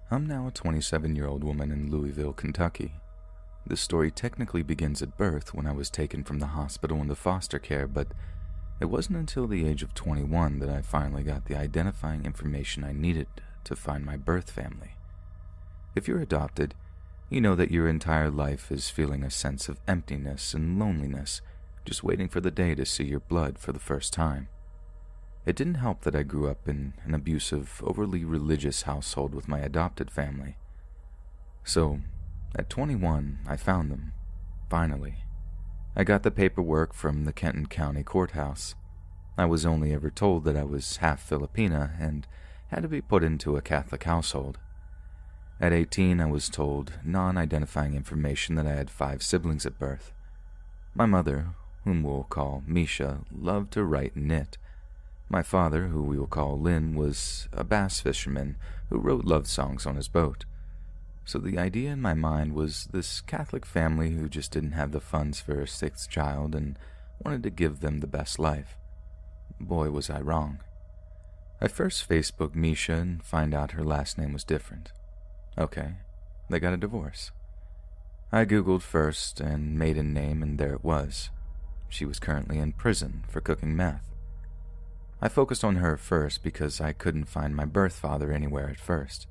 I'm now a 27-year-old woman in Louisville, Kentucky. This story technically begins at birth when I was taken from the hospital into foster care, but it wasn't until the age of 21 that I finally got the identifying information I needed to find my birth family. If you're adopted, you know that your entire life is feeling a sense of emptiness and loneliness, just waiting for the day to see your blood for the first time. It didn't help that I grew up in an abusive, overly religious household with my adopted family. So, at 21, I found them. Finally. I got the paperwork from the Kenton County Courthouse. I was only ever told that I was half Filipina and had to be put into a Catholic household. At 18, I was told non-identifying information that I had 5 siblings at birth. My mother, whom we'll call Misha, loved to write and knit. My father, who we will call Lynn, was a bass fisherman who wrote love songs on his boat. So the idea in my mind was this Catholic family who just didn't have the funds for a 6th child and wanted to give them the best life. Boy, was I wrong. I first Facebooked Misha and find out her last name was different. Okay, they got a divorce. I Googled first and maiden name, and there it was. She was currently in prison for cooking meth. I focused on her first because I couldn't find my birth father anywhere at first.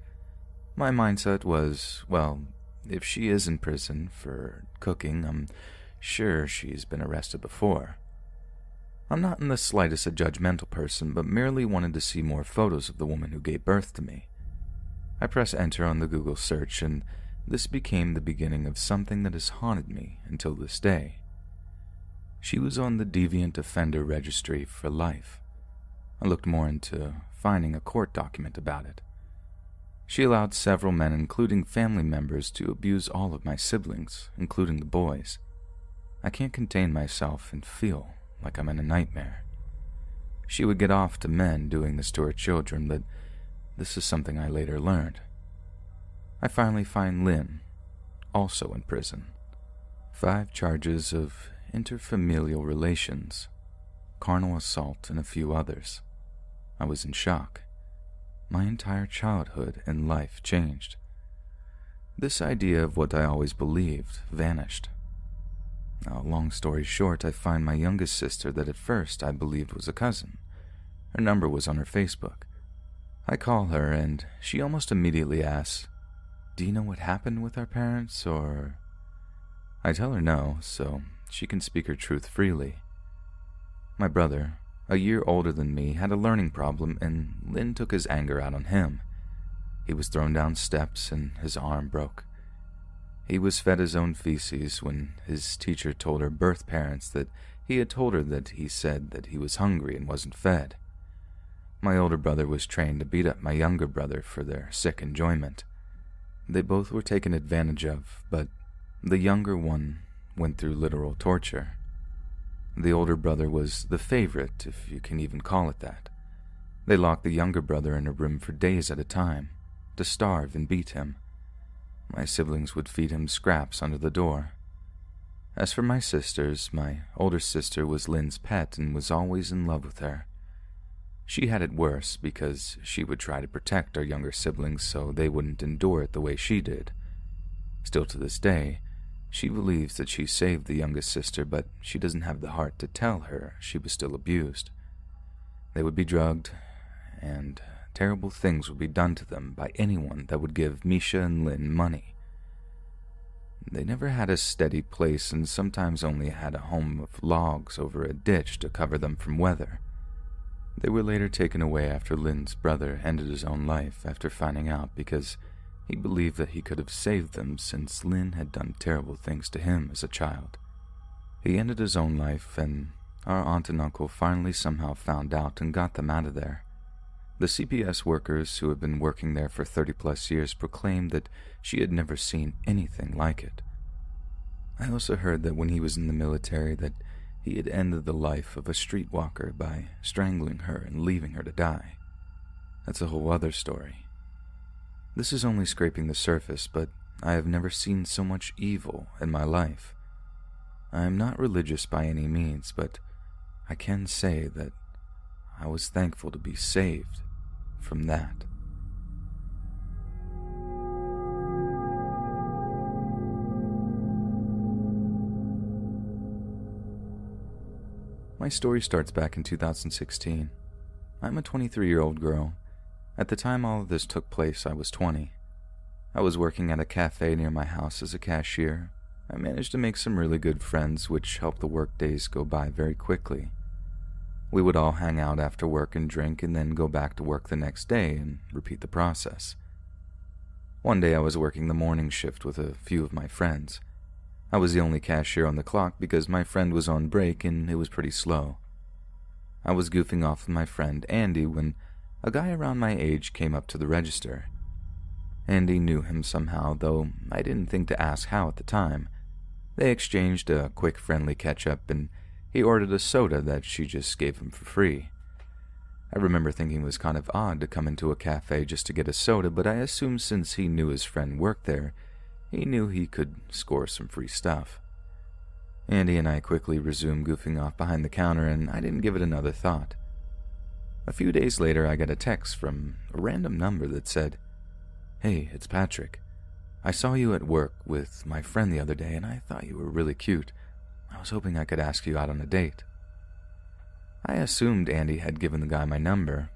My mindset was, well, if she is in prison for cooking, I'm sure she's been arrested before. I'm not in the slightest a judgmental person, but merely wanted to see more photos of the woman who gave birth to me. I press enter on the Google search, and this became the beginning of something that has haunted me until this day. She was on the Deviant Offender Registry for life. I looked more into finding a court document about it. She allowed several men, including family members, to abuse all of my siblings, including the boys. I can't contain myself and feel like I'm in a nightmare. She would get off to men doing this to her children, but this is something I later learned. I finally find Lynn, also in prison. 5 charges of interfamilial relations, carnal assault, and a few others. I was in shock. My entire childhood and life changed. This idea of what I always believed vanished. Now, long story short, I find my youngest sister that at first I believed was a cousin. Her number was on her Facebook. I call her, and she almost immediately asks, "Do you know what happened with our parents, or?" I tell her no, so she can speak her truth freely. My brother, a year older than me, had a learning problem, and Lynn took his anger out on him. He was thrown down steps and his arm broke. He was fed his own feces when his teacher told her birth parents that he had told her that he said that he was hungry and wasn't fed. My older brother was trained to beat up my younger brother for their sick enjoyment. They both were taken advantage of, but the younger one went through literal torture. The older brother was the favorite, if you can even call it that. They locked the younger brother in a room for days at a time, to starve and beat him. My siblings would feed him scraps under the door. As for my sisters, my older sister was Lynn's pet and was always in love with her. She had it worse because she would try to protect our younger siblings so they wouldn't endure it the way she did. Still to this day, she believes that she saved the youngest sister, but she doesn't have the heart to tell her she was still abused. They would be drugged, and terrible things would be done to them by anyone that would give Misha and Lynn money. They never had a steady place and sometimes only had a home of logs over a ditch to cover them from weather. They were later taken away after Lynn's brother ended his own life after finding out because he believed that he could have saved them since Lynn had done terrible things to him as a child. He ended his own life, and our aunt and uncle finally somehow found out and got them out of there. The CPS workers who had been working there for 30-plus years proclaimed that she had never seen anything like it. I also heard that when he was in the military that he had ended the life of a streetwalker by strangling her and leaving her to die. That's a whole other story. This is only scraping the surface, but I have never seen so much evil in my life. I am not religious by any means, but I can say that I was thankful to be saved from that. My story starts back in 2016. I'm a 23-year-old girl. At the time all of this took place, I was 20. I was working at a cafe near my house as a cashier. I managed to make some really good friends, which helped the work days go by very quickly. We would all hang out after work and drink and then go back to work the next day and repeat the process. One day I was working the morning shift with a few of my friends. I was the only cashier on the clock because my friend was on break and it was pretty slow. I was goofing off with my friend Andy when a guy around my age came up to the register. Andy knew him somehow, though I didn't think to ask how at the time. They exchanged a quick friendly catch-up and he ordered a soda that she just gave him for free. I remember thinking it was kind of odd to come into a cafe just to get a soda, but I assumed since he knew his friend worked there, he knew he could score some free stuff. Andy and I quickly resumed goofing off behind the counter, and I didn't give it another thought. A few days later, I got a text from a random number that said, "Hey, it's Patrick. I saw you at work with my friend the other day, and I thought you were really cute. I was hoping I could ask you out on a date." I assumed Andy had given the guy my number.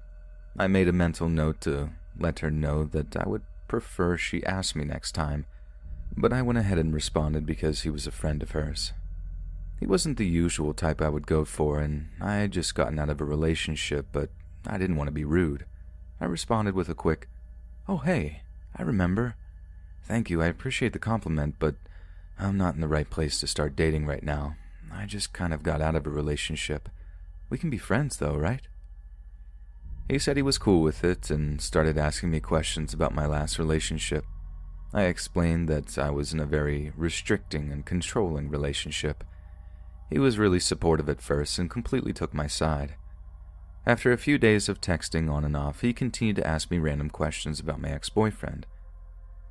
I made a mental note to let her know that I would prefer she asked me next time, but I went ahead and responded because he was a friend of hers. He wasn't the usual type I would go for, and I had just gotten out of a relationship, but I didn't want to be rude. I responded with a quick, "Oh hey, I remember. Thank you, I appreciate the compliment, but I'm not in the right place to start dating right now. I just kind of got out of a relationship. We can be friends though, right?" He said he was cool with it and started asking me questions about my last relationship. I explained that I was in a very restricting and controlling relationship. He was really supportive at first and completely took my side. After a few days of texting on and off, he continued to ask me random questions about my ex-boyfriend.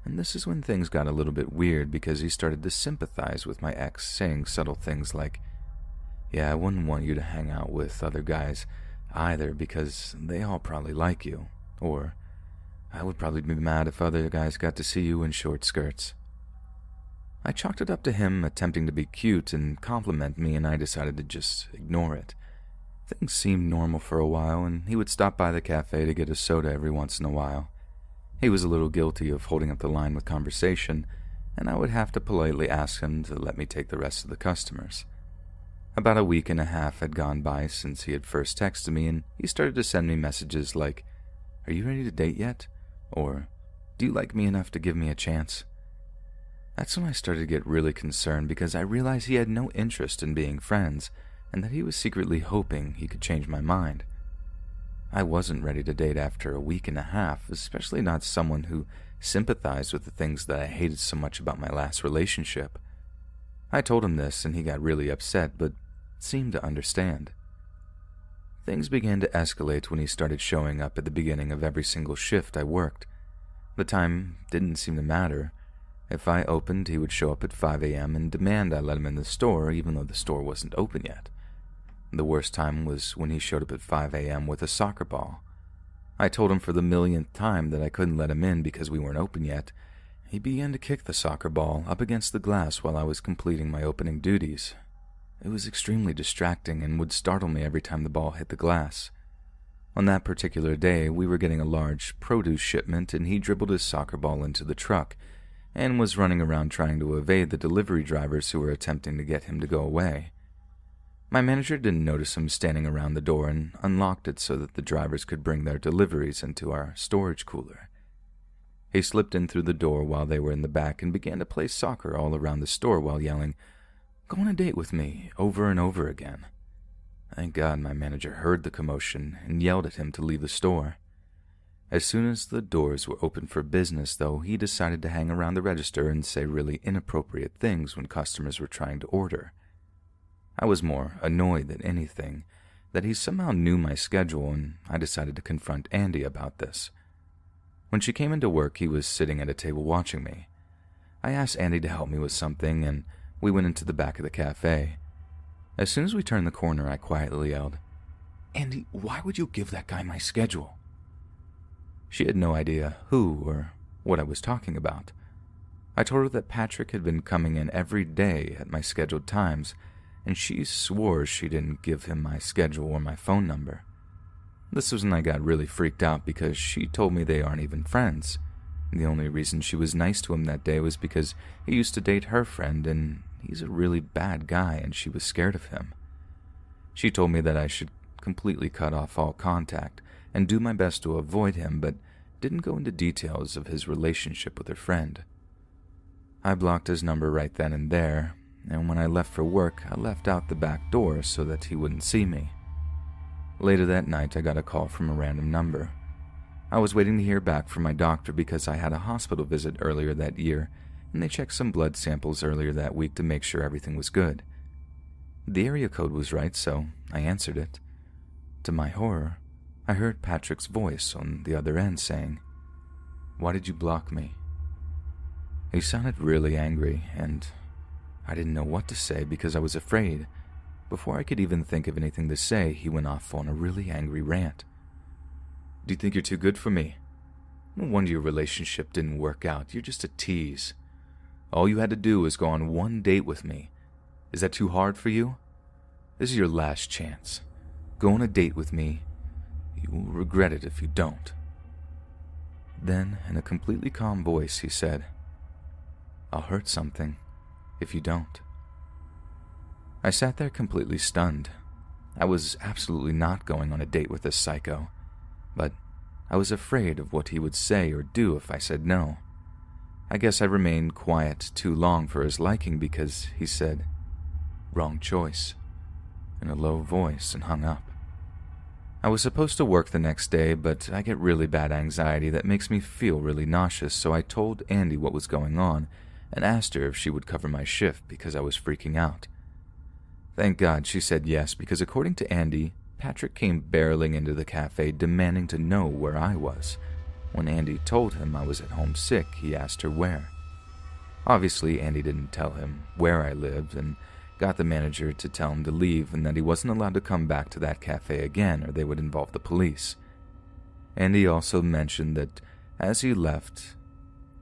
And this is when things got a little bit weird because he started to sympathize with my ex, saying subtle things like, "Yeah, I wouldn't want you to hang out with other guys either because they all probably like you," or "I would probably be mad if other guys got to see you in short skirts." I chalked it up to him attempting to be cute and compliment me, and I decided to just ignore it. Things seemed normal for a while, and he would stop by the cafe to get a soda every once in a while. He was a little guilty of holding up the line with conversation, and I would have to politely ask him to let me take the rest of the customers. About a week and a half had gone by since he had first texted me, and he started to send me messages like, "Are you ready to date yet?" or "Do you like me enough to give me a chance?" That's when I started to get really concerned because I realized he had no interest in being friends and that he was secretly hoping he could change my mind. I wasn't ready to date after a week and a half, especially not someone who sympathized with the things that I hated so much about my last relationship. I told him this and he got really upset, but seemed to understand. Things began to escalate when he started showing up at the beginning of every single shift I worked. The time didn't seem to matter. If I opened, he would show up at 5 a.m. and demand I let him in the store even though the store wasn't open yet. The worst time was when he showed up at 5 a.m. with a soccer ball. I told him for the millionth time that I couldn't let him in because we weren't open yet. He began to kick the soccer ball up against the glass while I was completing my opening duties. It was extremely distracting and would startle me every time the ball hit the glass. On that particular day, we were getting a large produce shipment and he dribbled his soccer ball into the truck and was running around trying to evade the delivery drivers who were attempting to get him to go away. My manager didn't notice him standing around the door and unlocked it so that the drivers could bring their deliveries into our storage cooler. He slipped in through the door while they were in the back and began to play soccer all around the store while yelling, "Go on a date with me," over and over again. Thank God my manager heard the commotion and yelled at him to leave the store. As soon as the doors were open for business, though, he decided to hang around the register and say really inappropriate things when customers were trying to order. I was more annoyed than anything that he somehow knew my schedule, and I decided to confront Andy about this. When she came into work, he was sitting at a table watching me. I asked Andy to help me with something, and we went into the back of the cafe. As soon as we turned the corner, I quietly yelled, "Andy, why would you give that guy my schedule?" She had no idea who or what I was talking about. I told her that Patrick had been coming in every day at my scheduled times, and she swore she didn't give him my schedule or my phone number. This was when I got really freaked out because she told me they aren't even friends. The only reason she was nice to him that day was because he used to date her friend, and he's a really bad guy, and she was scared of him. She told me that I should completely cut off all contact and do my best to avoid him, but didn't go into details of his relationship with her friend. I blocked his number right then and there, and when I left for work, I left out the back door so that he wouldn't see me. Later that night, I got a call from a random number. I was waiting to hear back from my doctor because I had a hospital visit earlier that year, and they checked some blood samples earlier that week to make sure everything was good. The area code was right, so I answered it. To my horror, I heard Patrick's voice on the other end saying, "Why did you block me?" He sounded really angry, and I didn't know what to say because I was afraid. Before I could even think of anything to say, he went off on a really angry rant. "Do you think you're too good for me? No wonder your relationship didn't work out. You're just a tease. All you had to do was go on one date with me. Is that too hard for you? This is your last chance. Go on a date with me. You will regret it if you don't." Then, in a completely calm voice, he said, "I'll hurt something if you don't." I sat there completely stunned. I was absolutely not going on a date with this psycho, but I was afraid of what he would say or do if I said no. I guess I remained quiet too long for his liking because he said, "Wrong choice," in a low voice and hung up. I was supposed to work the next day, but I get really bad anxiety that makes me feel really nauseous, so I told Andy what was going on and asked her if she would cover my shift because I was freaking out. Thank God she said yes, because according to Andy, Patrick came barreling into the cafe demanding to know where I was. When Andy told him I was at home sick, he asked her where. Obviously, Andy didn't tell him where I lived and got the manager to tell him to leave and that he wasn't allowed to come back to that cafe again or they would involve the police. Andy also mentioned that as he left,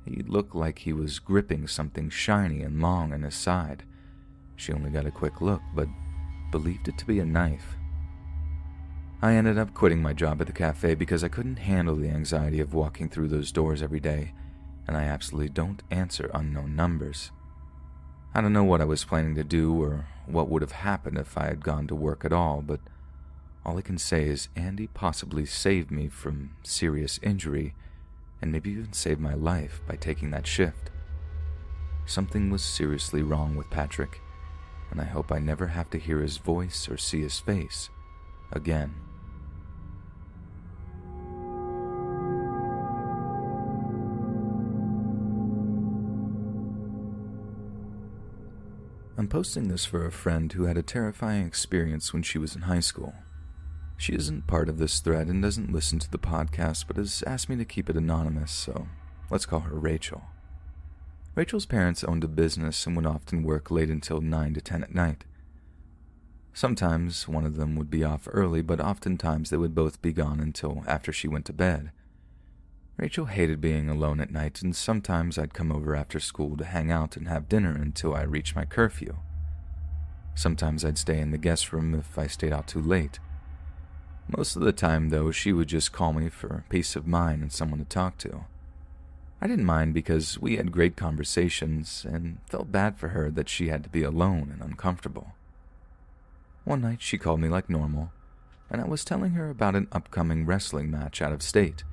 he looked like he was gripping something shiny and long on his side. She only got a quick look, but believed it to be a knife. I ended up quitting my job at the cafe because I couldn't handle the anxiety of walking through those doors every day, and I absolutely don't answer unknown numbers. I don't know what I was planning to do or what would have happened if I had gone to work at all, but all I can say is Andy possibly saved me from serious injury and maybe even saved my life by taking that shift. Something was seriously wrong with Patrick, and I hope I never have to hear his voice or see his face again. I'm posting this for a friend who had a terrifying experience when she was in high school. She isn't part of this thread and doesn't listen to the podcast, but has asked me to keep it anonymous, so let's call her Rachel. Rachel's parents owned a business and would often work late until 9 to 10 at night. Sometimes one of them would be off early, but oftentimes they would both be gone until after she went to bed. Rachel hated being alone at night, and sometimes I'd come over after school to hang out and have dinner until I reached my curfew. Sometimes I'd stay in the guest room if I stayed out too late. Most of the time, though, she would just call me for peace of mind and someone to talk to. I didn't mind because we had great conversations and felt bad for her that she had to be alone and uncomfortable. One night she called me like normal, and I was telling her about an upcoming wrestling match out of state.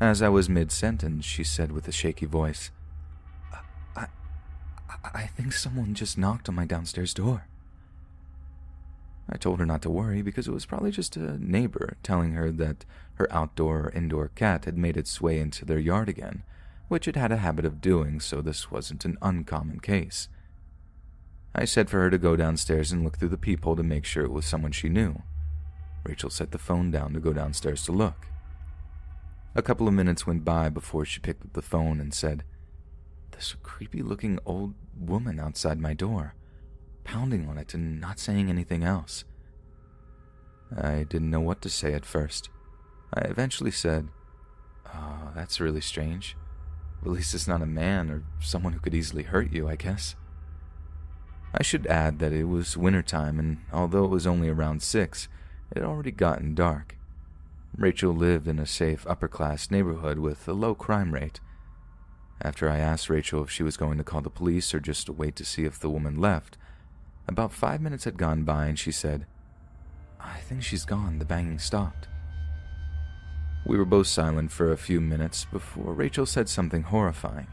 As I was mid-sentence, she said with a shaky voice, I think someone just knocked on my downstairs door." I told her not to worry because it was probably just a neighbor telling her that her outdoor or indoor cat had made its way into their yard again, which it had a habit of doing, so this wasn't an uncommon case. I said for her to go downstairs and look through the peephole to make sure it was someone she knew. Rachel set the phone down to go downstairs to look. A couple of minutes went by before she picked up the phone and said, "There's a creepy-looking old woman outside my door, pounding on it and not saying anything else." I didn't know what to say at first. I eventually said, "Oh, that's really strange. At least it's not a man or someone who could easily hurt you, I guess." I should add that it was wintertime, and although it was only around 6, it had already gotten dark. Rachel lived in a safe upper-class neighborhood with a low crime rate. After I asked Rachel if she was going to call the police or just wait to see if the woman left, about 5 minutes had gone by and she said, "I think she's gone. The banging stopped." We were both silent for a few minutes before Rachel said something horrifying.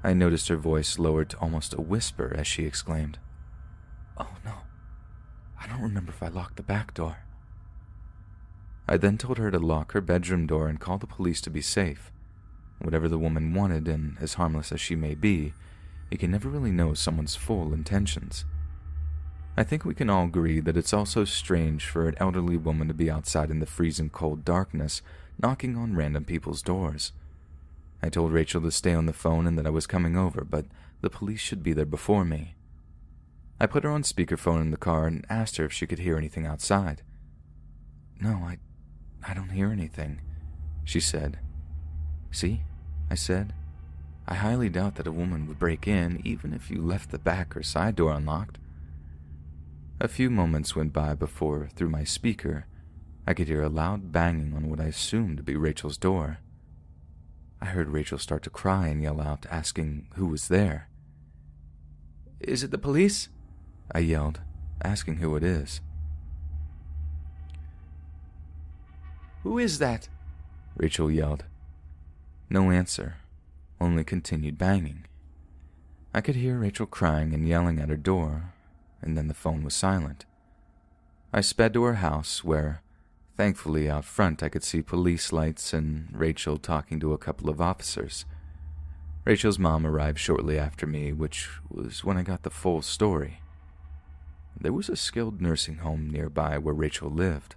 I noticed her voice lowered to almost a whisper as she exclaimed, "Oh no, I don't remember if I locked the back door." I then told her to lock her bedroom door and call the police to be safe. Whatever the woman wanted, and as harmless as she may be, you can never really know someone's full intentions. I think we can all agree that it's also strange for an elderly woman to be outside in the freezing cold darkness, knocking on random people's doors. I told Rachel to stay on the phone and that I was coming over, but the police should be there before me. I put her on speakerphone in the car and asked her if she could hear anything outside. "No, I don't hear anything," she said. "See," I said, "I highly doubt that a woman would break in even if you left the back or side door unlocked." A few moments went by before, through my speaker, I could hear a loud banging on what I assumed to be Rachel's door. I heard Rachel start to cry and yell out, asking who was there. "Is it the police?" I yelled, asking who it is. "Who is that?" Rachel yelled. No answer, only continued banging. I could hear Rachel crying and yelling at her door, and then the phone was silent. I sped to her house where, thankfully out front, I could see police lights and Rachel talking to a couple of officers. Rachel's mom arrived shortly after me, which was when I got the full story. There was a skilled nursing home nearby where Rachel lived.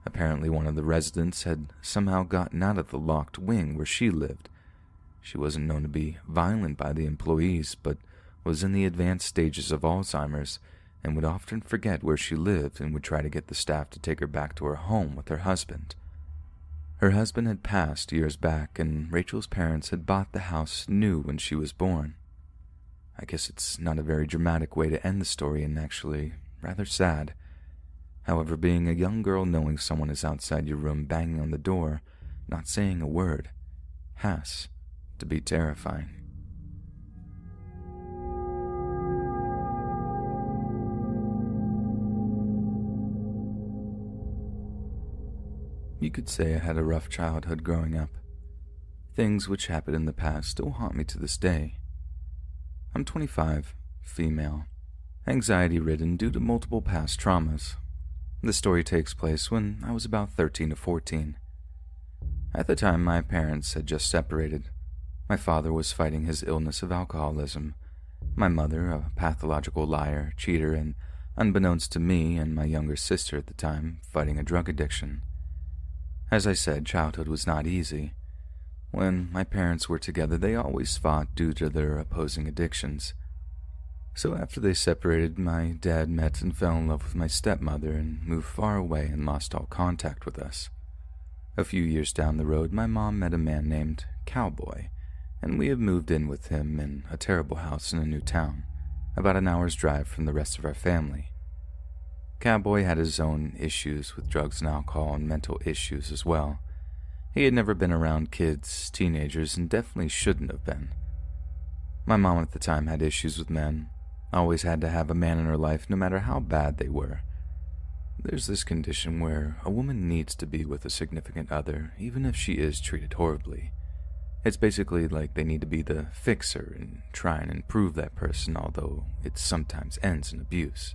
Apparently one of the residents had somehow gotten out of the locked wing where she lived. She wasn't known to be violent by the employees, but was in the advanced stages of Alzheimer's and would often forget where she lived and would try to get the staff to take her back to her home with her husband. Her husband had passed years back, and Rachel's parents had bought the house new when she was born. I guess it's not a very dramatic way to end the story, and actually rather sad. However, being a young girl knowing someone is outside your room banging on the door, not saying a word, has to be terrifying. You could say I had a rough childhood growing up. Things which happened in the past still haunt me to this day. I'm 25, female, anxiety-ridden due to multiple past traumas. The story takes place when I was about 13 to 14. At the time, my parents had just separated. My father was fighting his illness of alcoholism. My mother, a pathological liar, cheater, and, unbeknownst to me and my younger sister at the time, fighting a drug addiction. As I said, childhood was not easy. When my parents were together, they always fought due to their opposing addictions. So after they separated, my dad met and fell in love with my stepmother and moved far away and lost all contact with us. A few years down the road, my mom met a man named Cowboy, and we have moved in with him in a terrible house in a new town, about an hour's drive from the rest of our family. Cowboy had his own issues with drugs and alcohol and mental issues as well. He had never been around kids, teenagers, and definitely shouldn't have been. My mom at the time had issues with men, always had to have a man in her life no matter how bad they were. There's this condition where a woman needs to be with a significant other even if she is treated horribly. It's basically like they need to be the fixer and try and improve that person, although it sometimes ends in abuse.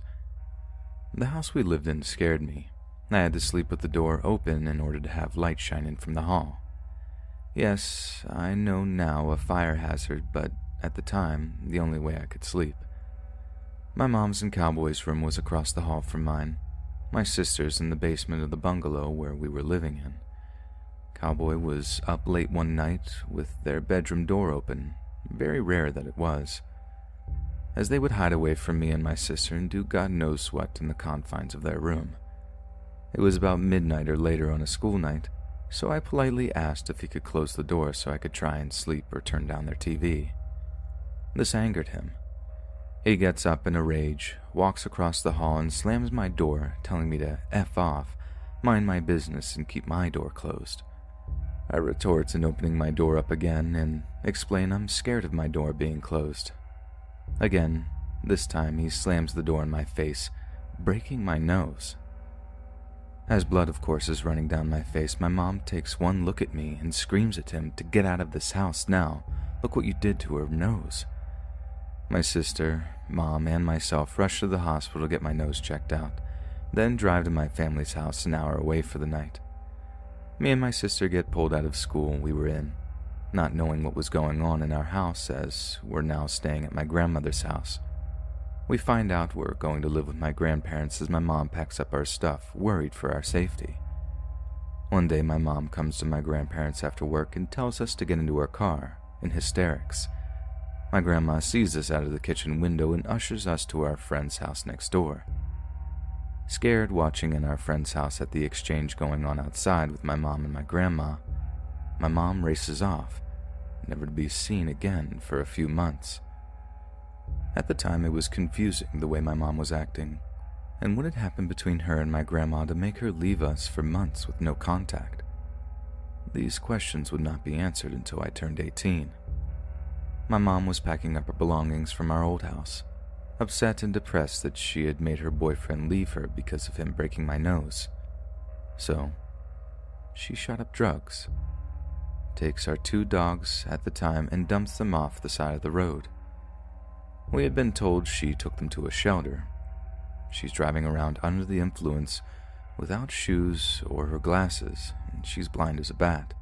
The house we lived in scared me. I had to sleep with the door open in order to have light shine in from the hall. Yes, I know now a fire hazard, but at the time, the only way I could sleep. My mom's and Cowboy's room was across the hall from mine. My sister's in the basement of the bungalow where we were living in. Cowboy was up late one night with their bedroom door open, very rare that it was, as they would hide away from me and my sister and do God knows what in the confines of their room. It was about midnight or later on a school night, so I politely asked if he could close the door so I could try and sleep or turn down their TV. This angered him. He gets up in a rage, walks across the hall and slams my door, telling me to F off, mind my business and keep my door closed. I retort in opening my door up again and explain I'm scared of my door being closed. Again, this time he slams the door in my face, breaking my nose. As blood, of course, is running down my face, my mom takes one look at me and screams at him to get out of this house now. Look what you did to her nose. My sister, mom, and myself rush to the hospital to get my nose checked out, then drive to my family's house an hour away for the night. Me and my sister get pulled out of school we were in, not knowing what was going on in our house as we're now staying at my grandmother's house. We find out we're going to live with my grandparents as my mom packs up our stuff, worried for our safety. One day my mom comes to my grandparents after work and tells us to get into her car, in hysterics. My grandma sees us out of the kitchen window and ushers us to our friend's house next door. Scared watching in our friend's house at the exchange going on outside with my mom and my grandma, my mom races off, never to be seen again for a few months. At the time, it was confusing the way my mom was acting, and what had happened between her and my grandma to make her leave us for months with no contact. These questions would not be answered until I turned 18. My mom was packing up her belongings from our old house, upset and depressed that she had made her boyfriend leave her because of him breaking my nose. So, she shot up drugs, takes our 2 dogs at the time and dumps them off the side of the road. We had been told she took them to a shelter. She's driving around under the influence without shoes or her glasses, and she's blind as a bat.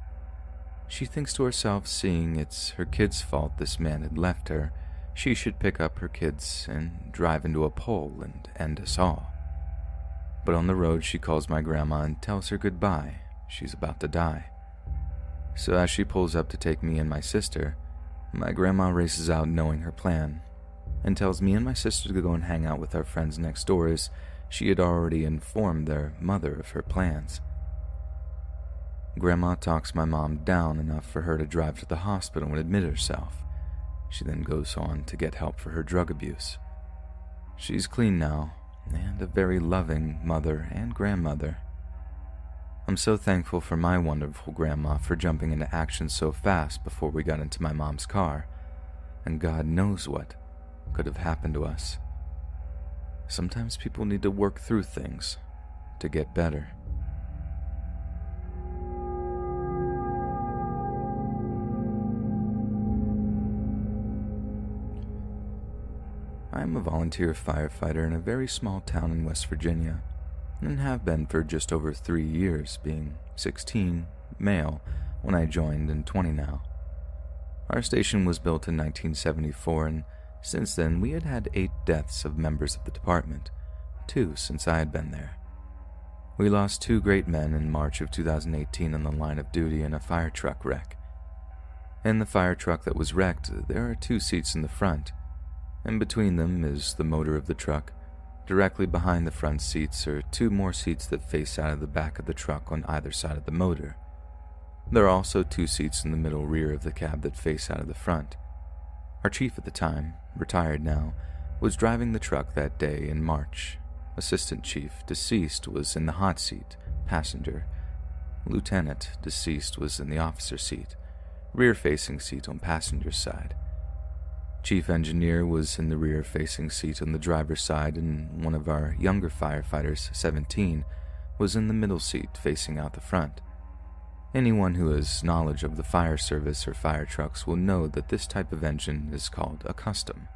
She thinks to herself, seeing it's her kid's fault this man had left her, she should pick up her kids and drive into a pole and end us all. But on the road she calls my grandma and tells her goodbye. She's about to die. So as she pulls up to take me and my sister, my grandma races out knowing her plan, and tells me and my sister to go and hang out with our friends next door as she had already informed their mother of her plans. Grandma talks my mom down enough for her to drive to the hospital and admit herself. She then goes on to get help for her drug abuse. She's clean now, and a very loving mother and grandmother. I'm so thankful for my wonderful grandma for jumping into action so fast before we got into my mom's car, and God knows what could have happened to us. Sometimes people need to work through things to get better. I am a volunteer firefighter in a very small town in West Virginia, and have been for just over 3 years, being 16, male, when I joined and 20 now. Our station was built in 1974, and since then we had had 8 deaths of members of the department, 2 since I had been there. We lost 2 great men in March of 2018 on the line of duty in a fire truck wreck. In the fire truck that was wrecked, there are 2 seats in the front, and between them is the motor of the truck. Directly behind the front seats are 2 more seats that face out of the back of the truck on either side of the motor. There are also 2 seats in the middle rear of the cab that face out of the front. Our chief at the time, retired now, was driving the truck that day in March. Assistant chief, deceased, was in the hot seat, passenger. Lieutenant, deceased, was in the officer seat, rear-facing seat on passenger side. Chief engineer was in the rear-facing seat on the driver's side, and one of our younger firefighters, 17, was in the middle seat facing out the front. Anyone who has knowledge of the fire service or fire trucks will know that this type of engine is called a custom.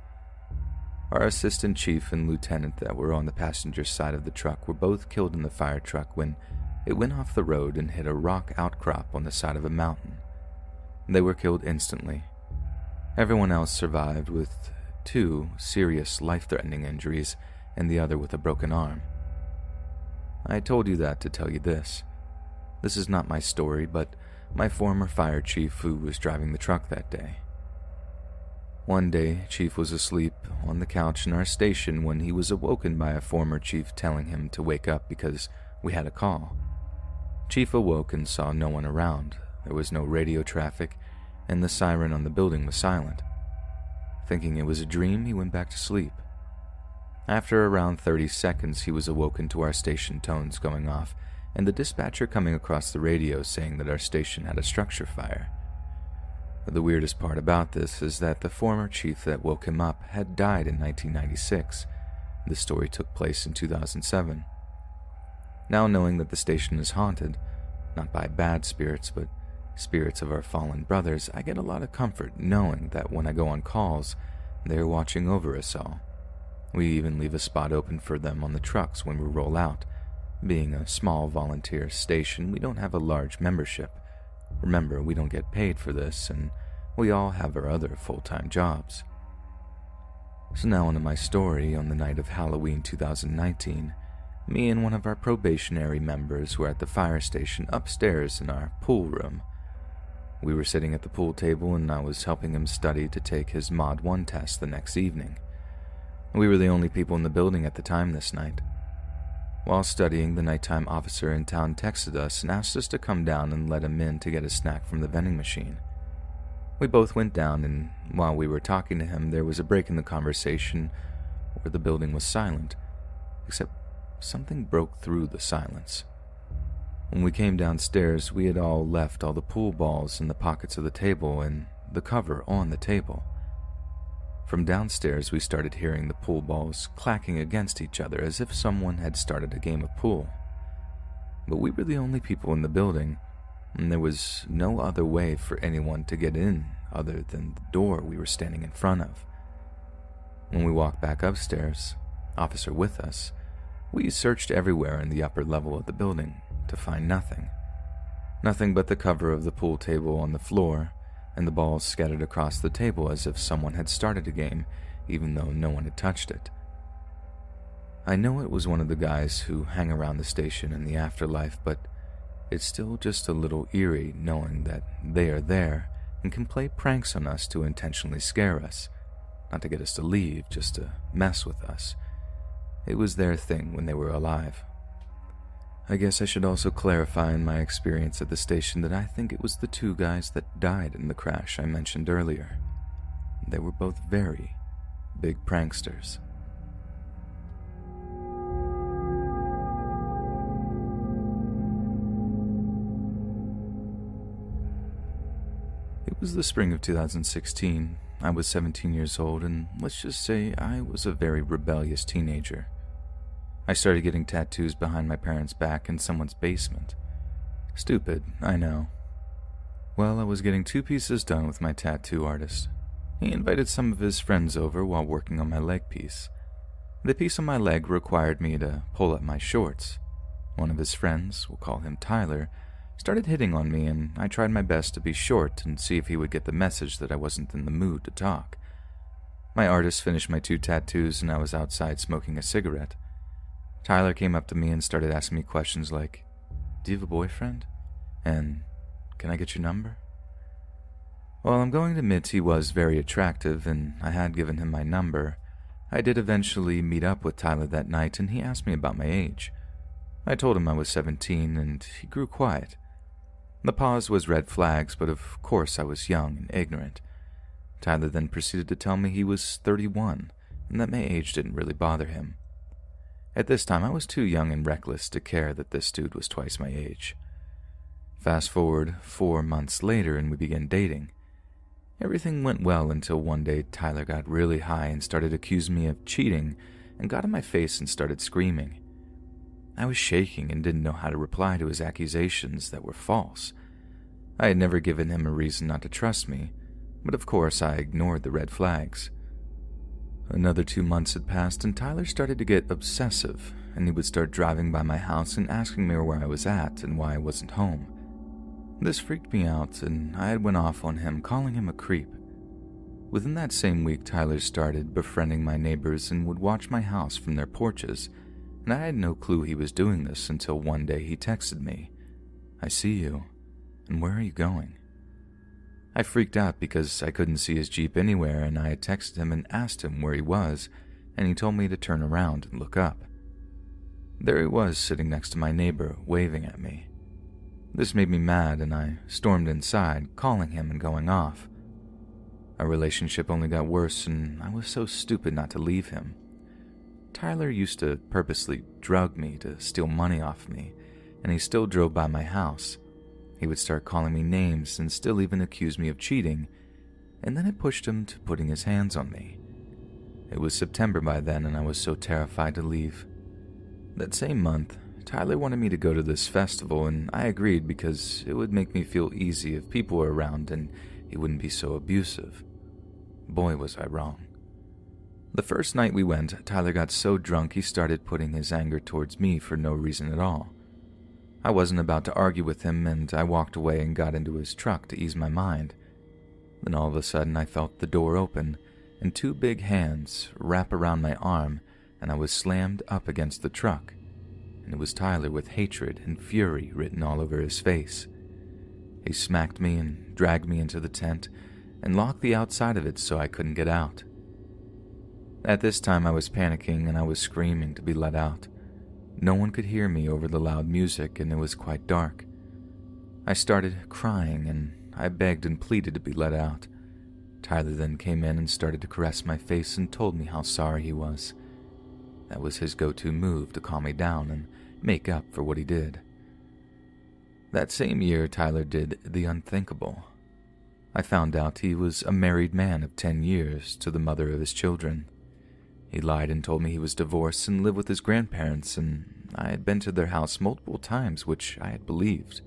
Our assistant chief and lieutenant that were on the passenger side of the truck were both killed in the fire truck when it went off the road and hit a rock outcrop on the side of a mountain. They were killed instantly. Everyone else survived with 2 serious life-threatening injuries and the other with a broken arm. I told you that to tell you this. This is not my story, but my former fire chief who was driving the truck that day. One day, Chief was asleep on the couch in our station when he was awoken by a former chief telling him to wake up because we had a call. Chief awoke and saw no one around. There was no radio traffic, and the siren on the building was silent. Thinking it was a dream, he went back to sleep. After around 30 seconds, he was awoken to our station tones going off and the dispatcher coming across the radio saying that our station had a structure fire. The weirdest part about this is that the former chief that woke him up had died in 1996. This story took place in 2007. Now knowing that the station is haunted, not by bad spirits, but spirits of our fallen brothers, I get a lot of comfort knowing that when I go on calls, they're watching over us all. We even leave a spot open for them on the trucks when we roll out. Being a small volunteer station, we don't have a large membership. Remember, we don't get paid for this, and we all have our other full-time jobs. So now onto my story. On the night of Halloween 2019, me and one of our probationary members were at the fire station upstairs in our pool room. We were sitting at the pool table and I was helping him study to take his Mod 1 test the next evening. We were the only people in the building at the time this night. While studying, the nighttime officer in town texted us and asked us to come down and let him in to get a snack from the vending machine. We both went down, and while we were talking to him, there was a break in the conversation where the building was silent, except something broke through the silence. When we came downstairs, we had all left all the pool balls in the pockets of the table and the cover on the table. From downstairs, we started hearing the pool balls clacking against each other as if someone had started a game of pool. But we were the only people in the building, and there was no other way for anyone to get in other than the door we were standing in front of. When we walked back upstairs, officer with us, we searched everywhere in the upper level of the building to find nothing. Nothing but the cover of the pool table on the floor, and the balls scattered across the table as if someone had started a game, even though no one had touched it. I know it was one of the guys who hang around the station in the afterlife, but it's still just a little eerie knowing that they are there and can play pranks on us to intentionally scare us, not to get us to leave, just to mess with us. It was their thing when they were alive. I guess I should also clarify in my experience at the station that I think it was the two guys that died in the crash I mentioned earlier. They were both very big pranksters. It was the spring of 2016. I was 17 years old, and let's just say I was a very rebellious teenager. I started getting tattoos behind my parents' back in someone's basement. Stupid, I know. Well, I was getting 2 pieces done with my tattoo artist. He invited some of his friends over while working on my leg piece. The piece on my leg required me to pull up my shorts. One of his friends, we'll call him Tyler, started hitting on me, and I tried my best to be short and see if he would get the message that I wasn't in the mood to talk. My artist finished my 2 tattoos and I was outside smoking a cigarette. Tyler came up to me and started asking me questions like, "Do you have a boyfriend? And can I get your number?" Well, I'm going to admit he was very attractive and I had given him my number. I did eventually meet up with Tyler that night and he asked me about my age. I told him I was 17 and he grew quiet. The pause was red flags, but of course I was young and ignorant. Tyler then proceeded to tell me he was 31 and that my age didn't really bother him. At this time, I was too young and reckless to care that this dude was twice my age. Fast forward 4 months later and we began dating. Everything went well until one day Tyler got really high and started accusing me of cheating and got in my face and started screaming. I was shaking and didn't know how to reply to his accusations that were false. I had never given him a reason not to trust me, but of course I ignored the red flags. Another 2 months had passed and Tyler started to get obsessive, and he would start driving by my house and asking me where I was at and why I wasn't home. This freaked me out and I had went off on him, calling him a creep. Within that same week, Tyler started befriending my neighbors and would watch my house from their porches, and I had no clue he was doing this until one day he texted me, "I see you, and where are you going?" I freaked out because I couldn't see his Jeep anywhere, and I had texted him and asked him where he was, and he told me to turn around and look up. There he was, sitting next to my neighbor, waving at me. This made me mad, and I stormed inside, calling him and going off. Our relationship only got worse, and I was so stupid not to leave him. Tyler used to purposely drug me to steal money off me, and he still drove by my house. He would start calling me names and still even accuse me of cheating, and then it pushed him to putting his hands on me. It was September by then, and I was so terrified to leave. That same month, Tyler wanted me to go to this festival, and I agreed because it would make me feel easy if people were around and he wouldn't be so abusive. Boy, was I wrong. The first night we went, Tyler got so drunk he started putting his anger towards me for no reason at all. I wasn't about to argue with him, and I walked away and got into his truck to ease my mind. Then all of a sudden I felt the door open, and two big hands wrap around my arm, and I was slammed up against the truck. And it was Tyler with hatred and fury written all over his face. He smacked me and dragged me into the tent and locked the outside of it so I couldn't get out. At this time I was panicking and I was screaming to be let out. No one could hear me over the loud music, and it was quite dark. I started crying and I begged and pleaded to be let out. Tyler then came in and started to caress my face and told me how sorry he was. That was his go-to move to calm me down and make up for what he did. That same year, Tyler did the unthinkable. I found out he was a married man of 10 years to the mother of his children. He lied and told me he was divorced and lived with his grandparents, and I had been to their house multiple times, which I had believed.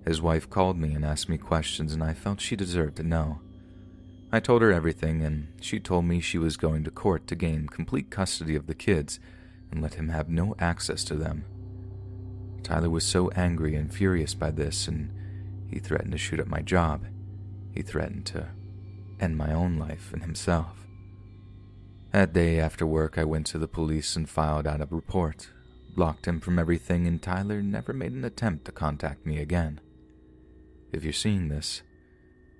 His wife called me and asked me questions, and I felt she deserved to know. I told her everything, and she told me she was going to court to gain complete custody of the kids and let him have no access to them. Tyler was so angry and furious by this, and he threatened to shoot up my job. He threatened to end my own life and himself. That day after work, I went to the police and filed out a report, blocked him from everything, and Tyler never made an attempt to contact me again. If you're seeing this,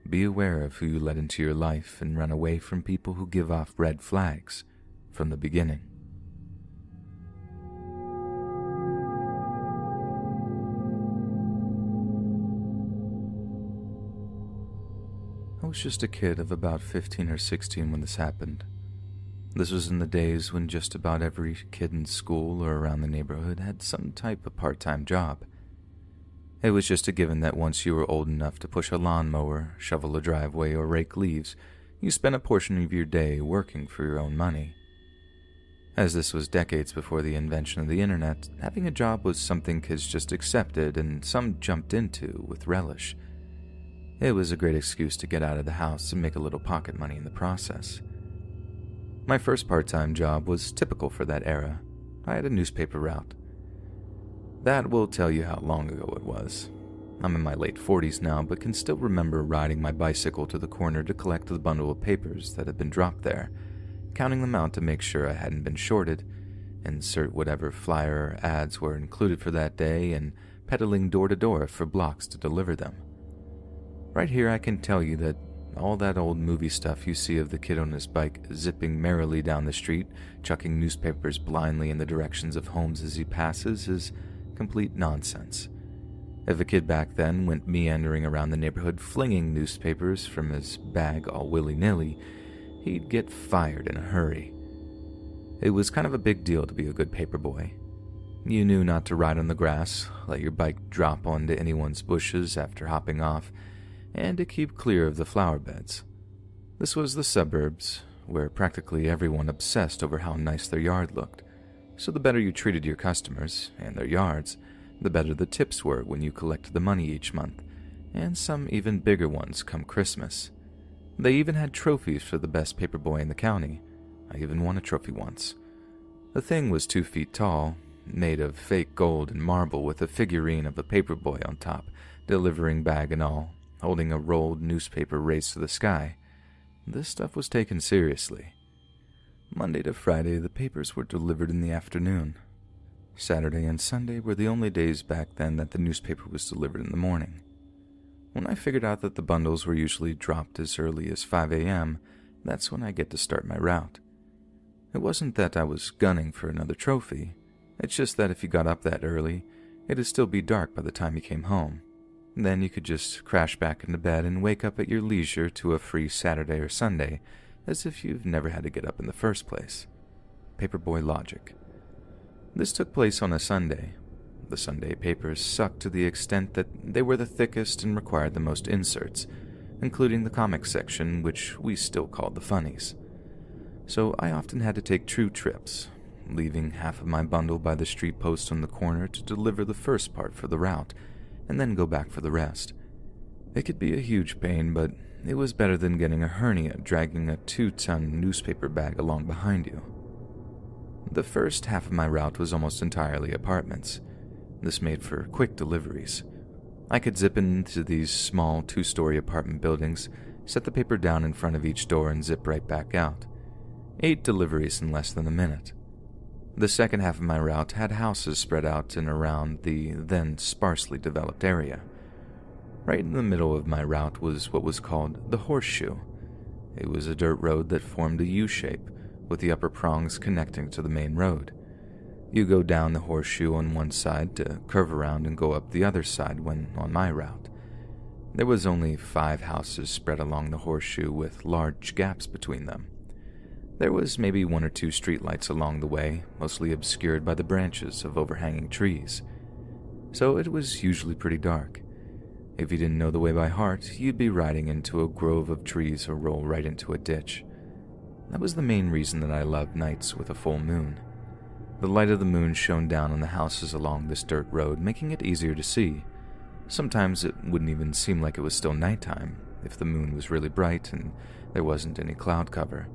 be aware of who you let into your life and run away from people who give off red flags from the beginning. I was just a kid of about 15 or 16 when this happened. This was in the days when just about every kid in school or around the neighborhood had some type of part-time job. It was just a given that once you were old enough to push a lawnmower, shovel a driveway, or rake leaves, you spent a portion of your day working for your own money. As this was decades before the invention of the internet, having a job was something kids just accepted and some jumped into with relish. It was a great excuse to get out of the house and make a little pocket money in the process. My first part-time job was typical for that era. I had a newspaper route. That will tell you how long ago it was. I'm in my late 40s now, but can still remember riding my bicycle to the corner to collect the bundle of papers that had been dropped there, counting them out to make sure I hadn't been shorted, insert whatever flyer or ads were included for that day, and pedaling door to door for blocks to deliver them. Right here I can tell you that all that old movie stuff you see of the kid on his bike zipping merrily down the street, chucking newspapers blindly in the directions of homes as he passes, is complete nonsense. If a kid back then went meandering around the neighborhood flinging newspapers from his bag all willy-nilly, he'd get fired in a hurry. It was kind of a big deal to be a good paperboy. You knew not to ride on the grass, let your bike drop onto anyone's bushes after hopping off, and to keep clear of the flower beds. This was the suburbs, where practically everyone obsessed over how nice their yard looked. So the better you treated your customers and their yards, the better the tips were when you collected the money each month, and some even bigger ones come Christmas. They even had trophies for the best paperboy in the county. I even won a trophy once. The thing was 2 feet tall, made of fake gold and marble with a figurine of a paperboy on top, delivering bag and all, holding a rolled newspaper raised to the sky. This stuff was taken seriously. Monday to Friday, the papers were delivered in the afternoon. Saturday and Sunday were the only days back then that the newspaper was delivered in the morning. When I figured out that the bundles were usually dropped as early as 5 a.m., that's when I get to start my route. It wasn't that I was gunning for another trophy. It's just that if you got up that early, it'd still be dark by the time you came home. Then you could just crash back into bed and wake up at your leisure to a free Saturday or Sunday, as if you've never had to get up in the first place. Paperboy logic. This took place on a Sunday. The Sunday papers sucked to the extent that they were the thickest and required the most inserts, including the comics section, which we still called the funnies. So I often had to take true trips, leaving half of my bundle by the street post on the corner to deliver the first part for the route, and then go back for the rest. It could be a huge pain, but it was better than getting a hernia dragging a 2-ton newspaper bag along behind you. The first half of my route was almost entirely apartments. This made for quick deliveries. I could zip into these small 2-story apartment buildings, set the paper down in front of each door, and zip right back out. 8 deliveries in less than a minute. The second half of my route had houses spread out and around the then sparsely developed area. Right in the middle of my route was what was called the Horseshoe. It was a dirt road that formed a U-shape, with the upper prongs connecting to the main road. You go down the Horseshoe on one side to curve around and go up the other side when on my route. There was only 5 houses spread along the Horseshoe with large gaps between them. There was maybe 1 or 2 streetlights along the way, mostly obscured by the branches of overhanging trees. So it was usually pretty dark. If you didn't know the way by heart, you'd be riding into a grove of trees or roll right into a ditch. That was the main reason that I loved nights with a full moon. The light of the moon shone down on the houses along this dirt road, making it easier to see. Sometimes it wouldn't even seem like it was still nighttime, if the moon was really bright and there wasn't any cloud cover.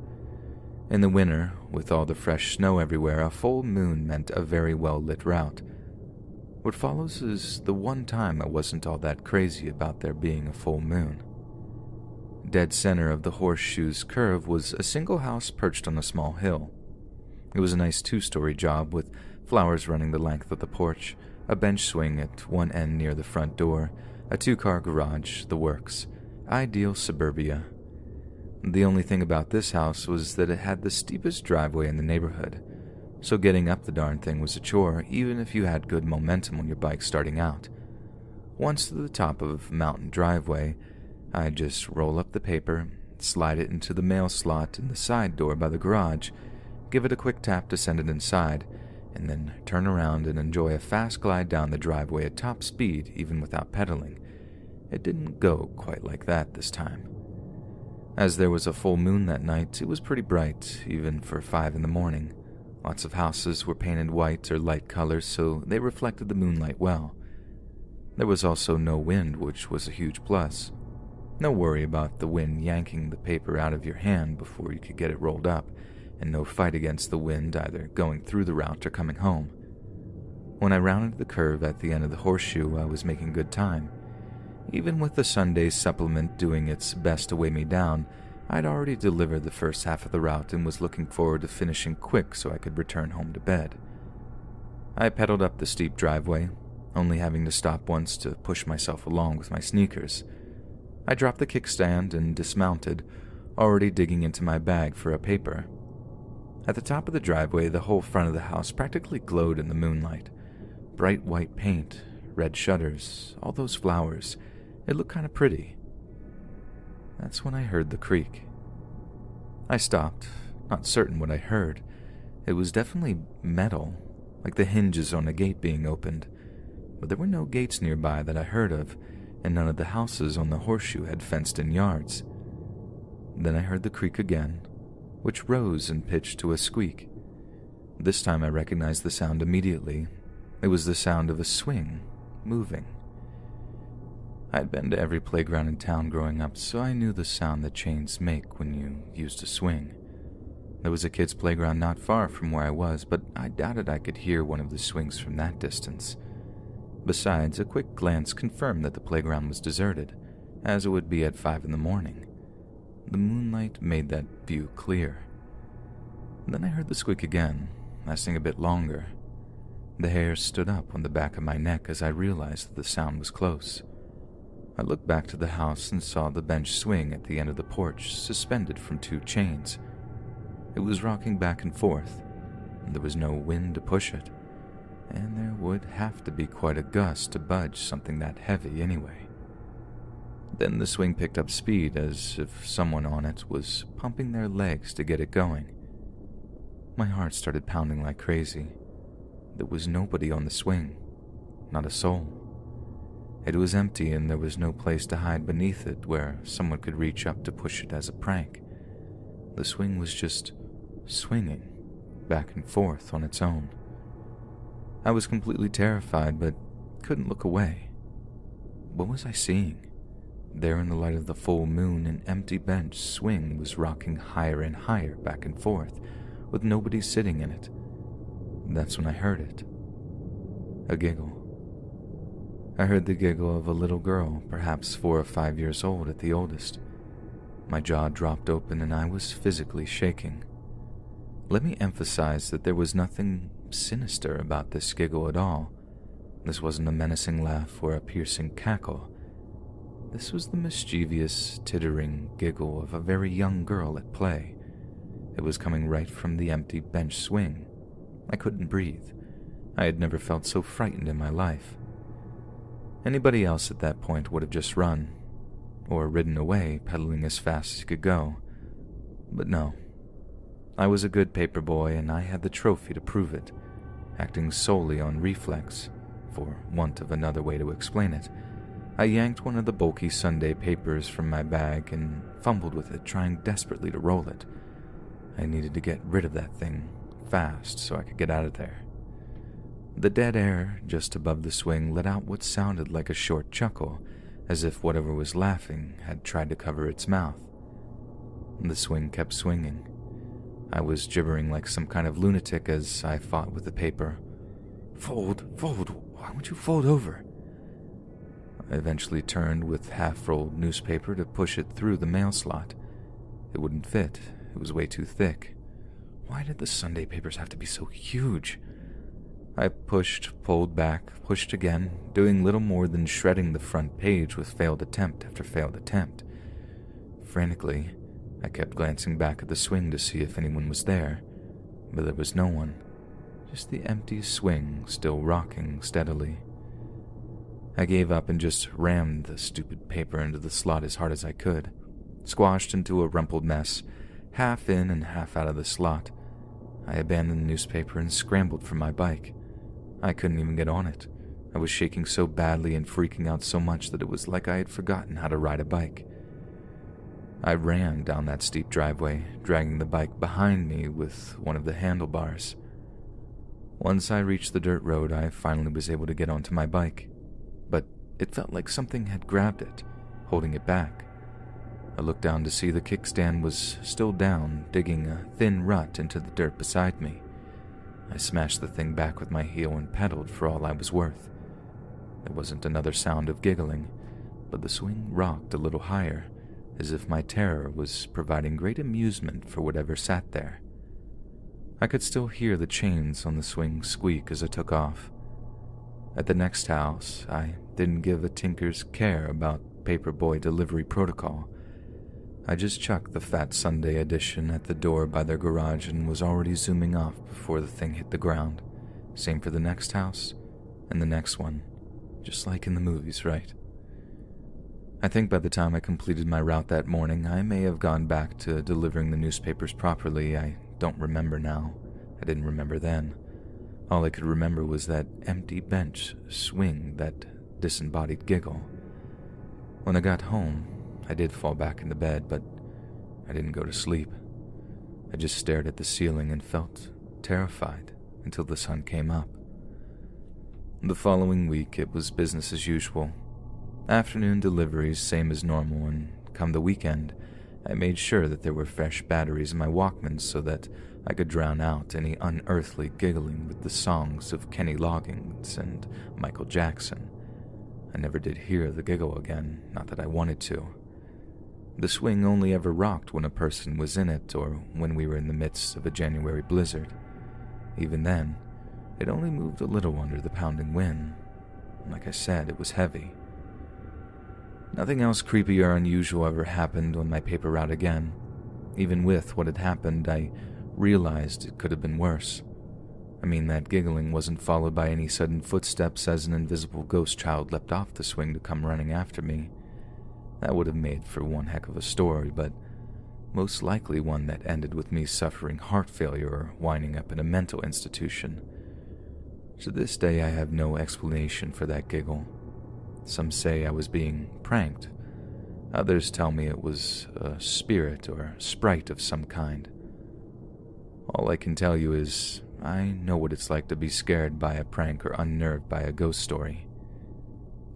In the winter, with all the fresh snow everywhere, a full moon meant a very well-lit route. What follows is the one time I wasn't all that crazy about there being a full moon. Dead center of the Horseshoe's curve was a single house perched on a small hill. It was a nice 2-story job with flowers running the length of the porch, a bench swing at one end near the front door, a 2-car garage, the works. Ideal suburbia. The only thing about this house was that it had the steepest driveway in the neighborhood, so getting up the darn thing was a chore even if you had good momentum on your bike starting out. Once to the top of mountain driveway, I'd just roll up the paper, slide it into the mail slot in the side door by the garage, give it a quick tap to send it inside, and then turn around and enjoy a fast glide down the driveway at top speed even without pedaling. It didn't go quite like that this time. As there was a full moon that night, it was pretty bright, even for 5 in the morning. Lots of houses were painted white or light colors, so they reflected the moonlight well. There was also no wind, which was a huge plus. No worry about the wind yanking the paper out of your hand before you could get it rolled up, and no fight against the wind either going through the route or coming home. When I rounded the curve at the end of the Horseshoe, I was making good time. Even with the Sunday supplement doing its best to weigh me down, I'd already delivered the first half of the route and was looking forward to finishing quick so I could return home to bed. I pedaled up the steep driveway, only having to stop once to push myself along with my sneakers. I dropped the kickstand and dismounted, already digging into my bag for a paper. At the top of the driveway, the whole front of the house practically glowed in the moonlight. Bright white paint, red shutters, all those flowers. It looked kind of pretty. That's when I heard the creak. I stopped, not certain what I heard. It was definitely metal, like the hinges on a gate being opened. But there were no gates nearby that I heard of, and none of the houses on the Horseshoe had fenced-in yards. Then I heard the creak again, which rose and pitched to a squeak. This time I recognized the sound immediately. It was the sound of a swing, moving. I'd been to every playground in town growing up, so I knew the sound that chains make when you used a swing. There was a kid's playground not far from where I was, but I doubted I could hear one of the swings from that distance. Besides, a quick glance confirmed that the playground was deserted, as it would be at 5 in the morning. The moonlight made that view clear. Then I heard the squeak again, lasting a bit longer. The hair stood up on the back of my neck as I realized that the sound was close. I looked back to the house and saw the bench swing at the end of the porch, suspended from 2 chains. It was rocking back and forth, and there was no wind to push it, and there would have to be quite a gust to budge something that heavy anyway. Then the swing picked up speed as if someone on it was pumping their legs to get it going. My heart started pounding like crazy. There was nobody on the swing, not a soul. It was empty and there was no place to hide beneath it where someone could reach up to push it as a prank. The swing was just swinging back and forth on its own. I was completely terrified but couldn't look away. What was I seeing? There in the light of the full moon, an empty bench swing was rocking higher and higher back and forth, with nobody sitting in it. That's when I heard it. A giggle. I heard the giggle of a little girl, perhaps 4 or 5 years old at the oldest. My jaw dropped open and I was physically shaking. Let me emphasize that there was nothing sinister about this giggle at all. This wasn't a menacing laugh or a piercing cackle. This was the mischievous, tittering giggle of a very young girl at play. It was coming right from the empty bench swing. I couldn't breathe. I had never felt so frightened in my life. Anybody else at that point would have just run, or ridden away, pedaling as fast as he could go. But no. I was a good paper boy, and I had the trophy to prove it, acting solely on reflex, for want of another way to explain it. I yanked one of the bulky Sunday papers from my bag and fumbled with it, trying desperately to roll it. I needed to get rid of that thing fast so I could get out of there. The dead air just above the swing let out what sounded like a short chuckle, as if whatever was laughing had tried to cover its mouth. The swing kept swinging. I was gibbering like some kind of lunatic as I fought with the paper. Fold, why would you fold over? I eventually turned with half-rolled newspaper to push it through the mail slot. It wouldn't fit. It was way too thick. Why did the Sunday papers have to be so huge? I pushed, pulled back, pushed again, doing little more than shredding the front page with failed attempt after failed attempt. Frantically, I kept glancing back at the swing to see if anyone was there, but there was no one. Just the empty swing still rocking steadily. I gave up and just rammed the stupid paper into the slot as hard as I could, squashed into a rumpled mess, half in and half out of the slot. I abandoned the newspaper and scrambled for my bike. I couldn't even get on it. I was shaking so badly and freaking out so much that it was like I had forgotten how to ride a bike. I ran down that steep driveway, dragging the bike behind me with one of the handlebars. Once I reached the dirt road, I finally was able to get onto my bike. But it felt like something had grabbed it, holding it back. I looked down to see the kickstand was still down, digging a thin rut into the dirt beside me. I smashed the thing back with my heel and pedaled for all I was worth. There wasn't another sound of giggling, but the swing rocked a little higher, as if my terror was providing great amusement for whatever sat there. I could still hear the chains on the swing squeak as I took off. At the next house, I didn't give a tinker's care about paperboy delivery protocol. I just chucked the fat Sunday edition at the door by their garage and was already zooming off before the thing hit the ground. Same for the next house, and the next one. Just like in the movies, right? I think by the time I completed my route that morning, I may have gone back to delivering the newspapers properly. I don't remember now. I didn't remember then. All I could remember was that empty bench swing, that disembodied giggle. When I got home, I did fall back into bed, but I didn't go to sleep. I just stared at the ceiling and felt terrified until the sun came up. The following week, it was business as usual. Afternoon deliveries, same as normal, and come the weekend, I made sure that there were fresh batteries in my Walkman so that I could drown out any unearthly giggling with the songs of Kenny Loggins and Michael Jackson. I never did hear the giggle again, not that I wanted to. The swing only ever rocked when a person was in it or when we were in the midst of a January blizzard. Even then, it only moved a little under the pounding wind. Like I said, it was heavy. Nothing else creepy or unusual ever happened on my paper route again. Even with what had happened, I realized it could have been worse. I mean, that giggling wasn't followed by any sudden footsteps as an invisible ghost child leapt off the swing to come running after me. That would have made for one heck of a story, but most likely one that ended with me suffering heart failure or winding up in a mental institution. To this day, I have no explanation for that giggle. Some say I was being pranked. Others tell me it was a spirit or sprite of some kind. All I can tell you is I know what it's like to be scared by a prank or unnerved by a ghost story.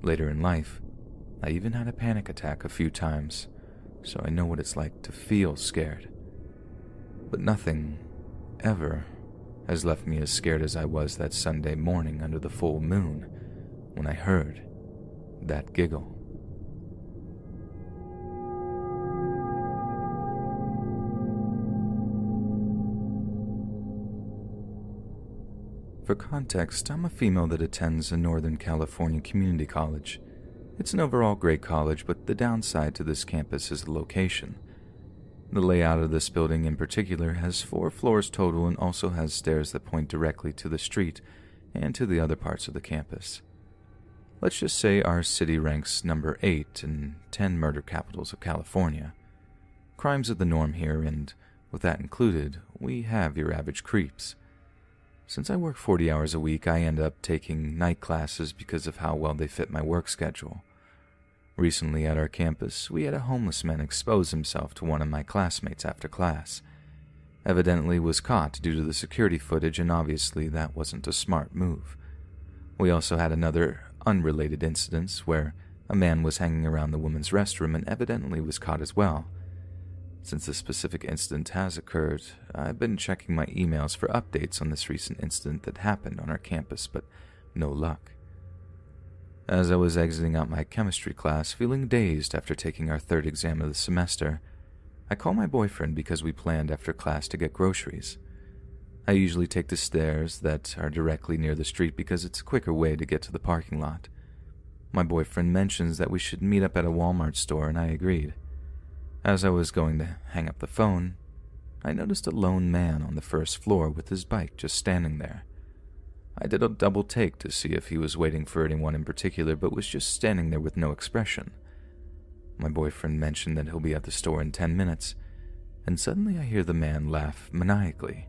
Later in life, I even had a panic attack a few times, so I know what it's like to feel scared. But nothing, ever, has left me as scared as I was that Sunday morning under the full moon when I heard that giggle. For context, I'm a female that attends a Northern California community college. It's an overall great college, but the downside to this campus is the location. The layout of this building in particular has 4 floors total and also has stairs that point directly to the street and to the other parts of the campus. Let's just say our city ranks number 8 in 10 murder capitals of California. Crimes are the norm here, and with that included, we have your average creeps. Since I work 40 hours a week, I end up taking night classes because of how well they fit my work schedule. Recently at our campus, we had a homeless man expose himself to one of my classmates after class. Evidently was caught due to the security footage, and obviously that wasn't a smart move. We also had another unrelated incident where a man was hanging around the women's restroom and evidently was caught as well. Since this specific incident has occurred, I've been checking my emails for updates on this recent incident that happened on our campus, but no luck. As I was exiting out my chemistry class, feeling dazed after taking our 3rd exam of the semester, I call my boyfriend because we planned after class to get groceries. I usually take the stairs that are directly near the street because it's a quicker way to get to the parking lot. My boyfriend mentions that we should meet up at a Walmart store, and I agreed. As I was going to hang up the phone, I noticed a lone man on the 1st floor with his bike just standing there. I did a double take to see if he was waiting for anyone in particular, but was just standing there with no expression. My boyfriend mentioned that he'll be at the store in 10 minutes, and suddenly I hear the man laugh maniacally.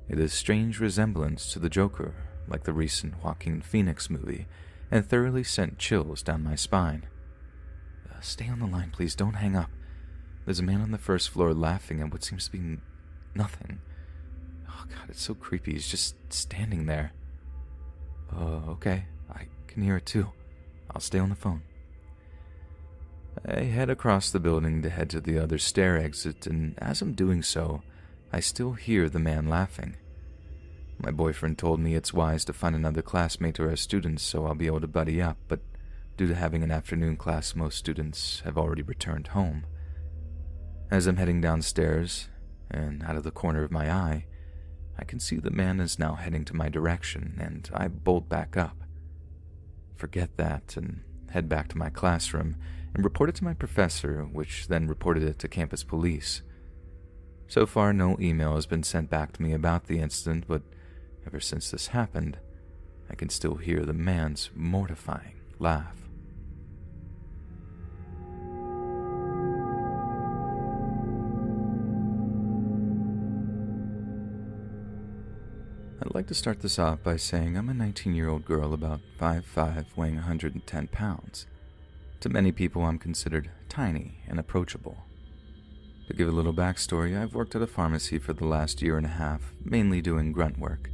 It is a strange resemblance to the Joker, like the recent Joaquin Phoenix movie, and thoroughly sent chills down my spine. Stay on the line, please, don't hang up. There's a man on the 1st floor laughing at what seems to be nothing. Oh God, it's so creepy. He's just standing there. Okay, I can hear it too. I'll stay on the phone. I head across the building to head to the other stair exit, and as I'm doing so, I still hear the man laughing. My boyfriend told me it's wise to find another classmate or a student so I'll be able to buddy up, but due to having an afternoon class, most students have already returned home. As I'm heading downstairs, and out of the corner of my eye, I can see the man is now heading to my direction, and I bolt back up. Forget that, and head back to my classroom, and report it to my professor, which then reported it to campus police. So far, no email has been sent back to me about the incident, but ever since this happened, I can still hear the man's mortifying laugh. I'd like to start this off by saying I'm a 19-year-old girl about 5'5", weighing 110 pounds. To many people, I'm considered tiny and approachable. To give a little backstory, I've worked at a pharmacy for the last year and a half, mainly doing grunt work,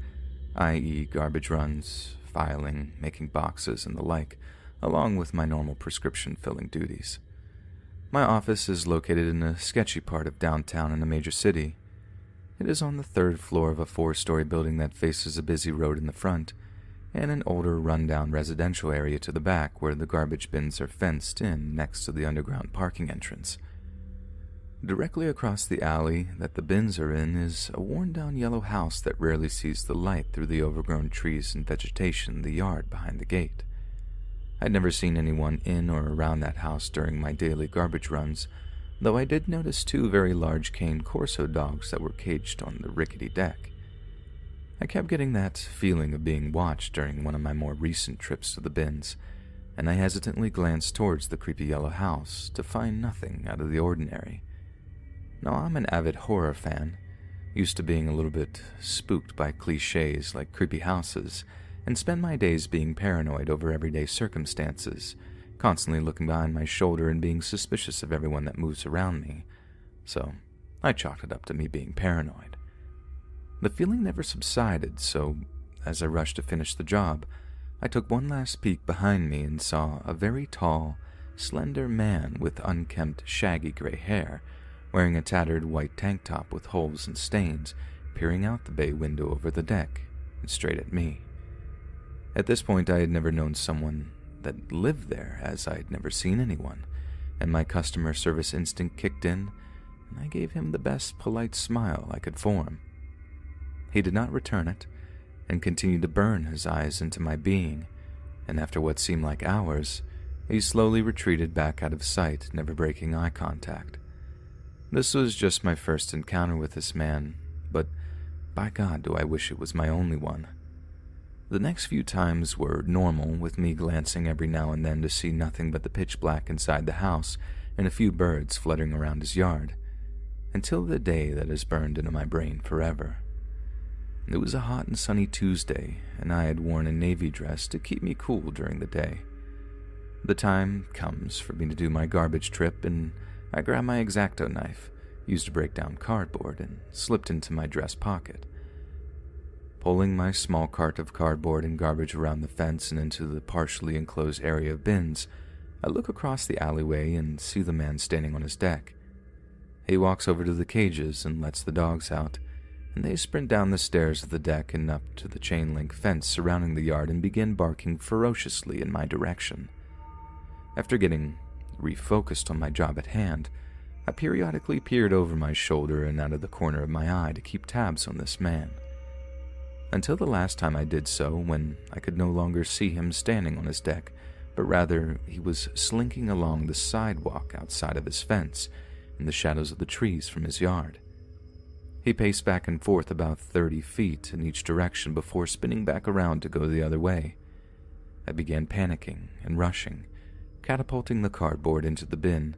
i.e. garbage runs, filing, making boxes, and the like, along with my normal prescription filling duties. My office is located in a sketchy part of downtown in a major city. It is on the 3rd floor of a 4-story building that faces a busy road in the front, and an older, run-down residential area to the back where the garbage bins are fenced in next to the underground parking entrance. Directly across the alley that the bins are in is a worn-down yellow house that rarely sees the light through the overgrown trees and vegetation in the yard behind the gate. I'd never seen anyone in or around that house during my daily garbage runs, though I did notice 2 very large cane Corso dogs that were caged on the rickety deck. I kept getting that feeling of being watched during one of my more recent trips to the bins, and I hesitantly glanced towards the creepy yellow house to find nothing out of the ordinary. Now, I'm an avid horror fan, used to being a little bit spooked by cliches like creepy houses, and spend my days being paranoid over everyday circumstances, constantly looking behind my shoulder and being suspicious of everyone that moves around me. So, I chalked it up to me being paranoid. The feeling never subsided, so as I rushed to finish the job, I took one last peek behind me and saw a very tall, slender man with unkempt, shaggy gray hair, wearing a tattered white tank top with holes and stains, peering out the bay window over the deck and straight at me. At this point, I had never known someone that lived there, as I had never seen anyone, and my customer service instinct kicked in, and I gave him the best polite smile I could form. He did not return it, and continued to burn his eyes into my being, and after what seemed like hours, he slowly retreated back out of sight, never breaking eye contact. This was just my first encounter with this man, but by God do I wish it was my only one. The next few times were normal, with me glancing every now and then to see nothing but the pitch black inside the house and a few birds fluttering around his yard, until the day that is burned into my brain forever. It was a hot and sunny Tuesday, and I had worn a navy dress to keep me cool during the day. The time comes for me to do my garbage trip, and I grabbed my X-Acto knife, used to break down cardboard, and slipped into my dress pocket. Pulling my small cart of cardboard and garbage around the fence and into the partially enclosed area of bins, I look across the alleyway and see the man standing on his deck. He walks over to the cages and lets the dogs out, and they sprint down the stairs of the deck and up to the chain-link fence surrounding the yard and begin barking ferociously in my direction. After getting refocused on my job at hand, I periodically peered over my shoulder and out of the corner of my eye to keep tabs on this man. Until the last time I did so, when I could no longer see him standing on his deck, but rather he was slinking along the sidewalk outside of his fence, in the shadows of the trees from his yard. He paced back and forth about 30 feet in each direction before spinning back around to go the other way. I began panicking and rushing, catapulting the cardboard into the bin,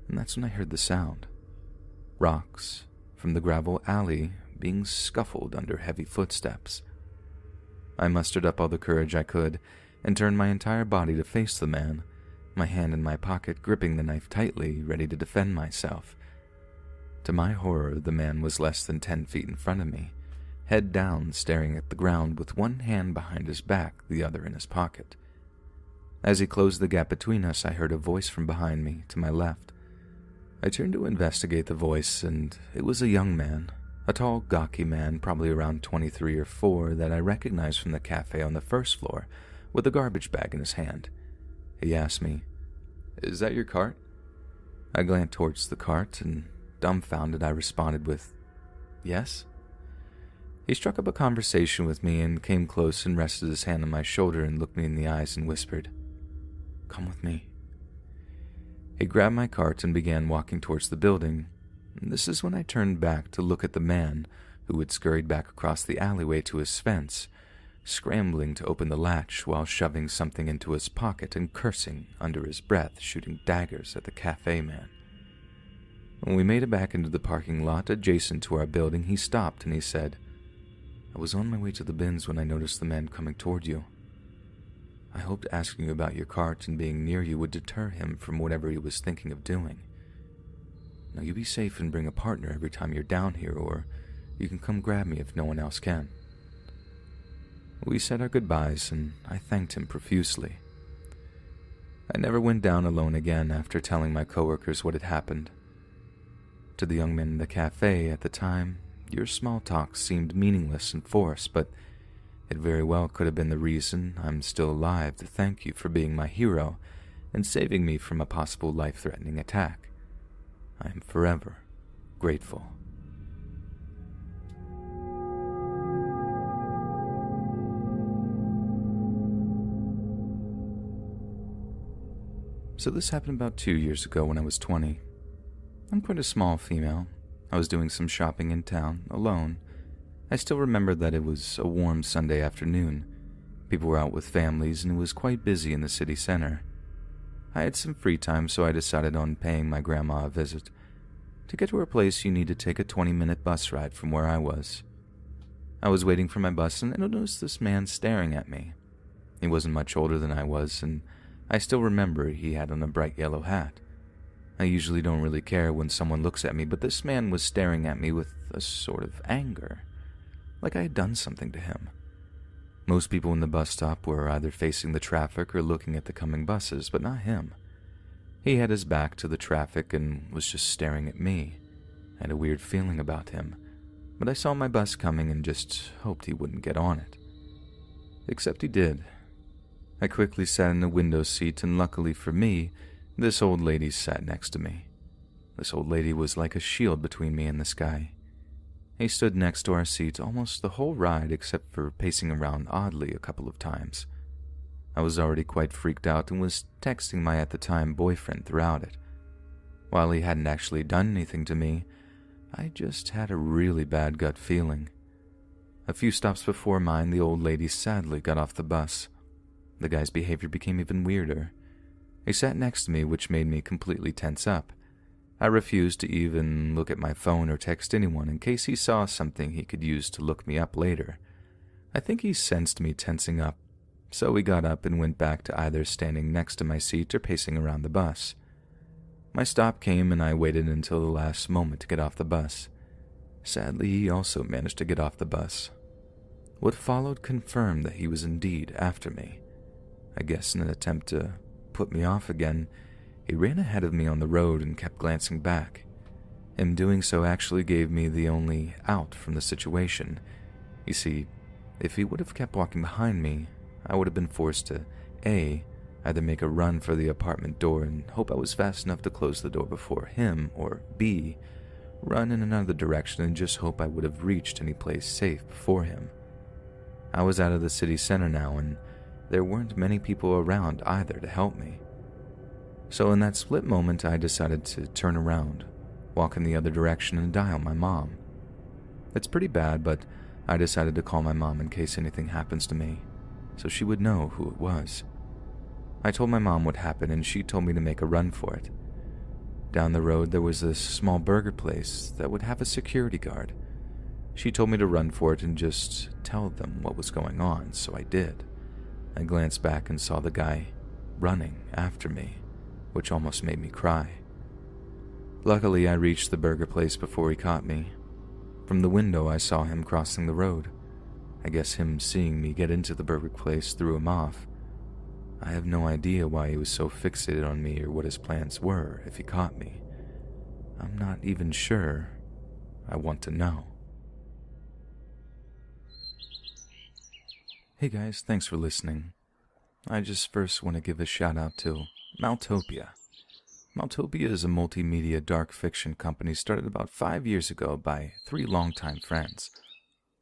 and that's when I heard the sound. Rocks from the gravel alley being scuffled under heavy footsteps. I mustered up all the courage I could and turned my entire body to face the man, my hand in my pocket gripping the knife tightly, ready to defend myself. To my horror, the man was less than 10 feet in front of me, head down, staring at the ground with one hand behind his back, the other in his pocket. As he closed the gap between us, I heard a voice from behind me, to my left. I turned to investigate the voice, and it was a young man, a tall, gawky man, probably around 23 or 4, that I recognized from the cafe on the first floor, with a garbage bag in his hand. He asked me, "Is that your cart?" I glanced towards the cart, and dumbfounded, I responded with, "Yes." He struck up a conversation with me and came close and rested his hand on my shoulder and looked me in the eyes and whispered, "Come with me." He grabbed my cart and began walking towards the building. This is when I turned back to look at the man who had scurried back across the alleyway to his fence, scrambling to open the latch while shoving something into his pocket and cursing under his breath, shooting daggers at the cafe man. When we made it back into the parking lot adjacent to our building, he stopped and he said, "I was on my way to the bins when I noticed the man coming toward you. I hoped asking you about your cart and being near you would deter him from whatever he was thinking of doing. Now you be safe and bring a partner every time you're down here, or you can come grab me if no one else can." We said our goodbyes, and I thanked him profusely. I never went down alone again after telling my coworkers what had happened. To the young men in the cafe at the time, your small talk seemed meaningless and forced, but it very well could have been the reason I'm still alive to thank you for being my hero and saving me from a possible life-threatening attack. I am forever grateful. So this happened about 2 years ago when I was 20. I'm quite a small female. I was doing some shopping in town, alone. I still remember that it was a warm Sunday afternoon. People were out with families and it was quite busy in the city center. I had some free time, so I decided on paying my grandma a visit. To get to her place, you need to take a 20-minute bus ride from where I was. I was waiting for my bus and I noticed this man staring at me. He wasn't much older than I was, and I still remember he had on a bright yellow hat. I usually don't really care when someone looks at me, but this man was staring at me with a sort of anger, like I had done something to him. Most people in the bus stop were either facing the traffic or looking at the coming buses, but not him. He had his back to the traffic and was just staring at me. I had a weird feeling about him, but I saw my bus coming and just hoped he wouldn't get on it. Except he did. I quickly sat in the window seat, and luckily for me, this old lady sat next to me. This old lady was like a shield between me and the sky. He stood next to our seat almost the whole ride except for pacing around oddly a couple of times. I was already quite freaked out and was texting my at-the-time boyfriend throughout it. While he hadn't actually done anything to me, I just had a really bad gut feeling. A few stops before mine, the old lady sadly got off the bus. The guy's behavior became even weirder. He sat next to me, which made me completely tense up. I refused to even look at my phone or text anyone in case he saw something he could use to look me up later. I think he sensed me tensing up, so we got up and went back to either standing next to my seat or pacing around the bus. My stop came and I waited until the last moment to get off the bus. Sadly, he also managed to get off the bus. What followed confirmed that he was indeed after me. I guess in an attempt to put me off again, he ran ahead of me on the road and kept glancing back. Him doing so actually gave me the only out from the situation. You see, if he would have kept walking behind me, I would have been forced to A, either make a run for the apartment door and hope I was fast enough to close the door before him, or B, run in another direction and just hope I would have reached any place safe before him. I was out of the city center now, and there weren't many people around either to help me. So in that split moment, I decided to turn around, walk in the other direction, and dial my mom. It's pretty bad, but I decided to call my mom in case anything happens to me, so she would know who it was. I told my mom what happened, and she told me to make a run for it. Down the road, there was this small burger place that would have a security guard. She told me to run for it and just tell them what was going on, so I did. I glanced back and saw the guy running after me, which almost made me cry. Luckily, I reached the burger place before he caught me. From the window, I saw him crossing the road. I guess him seeing me get into the burger place threw him off. I have no idea why he was so fixated on me or what his plans were if he caught me. I'm not even sure. I want to know. Hey guys, thanks for listening. I just first want to give a shout out to Maltopia. Maltopia is a multimedia dark fiction company started about 5 years ago by 3 longtime friends.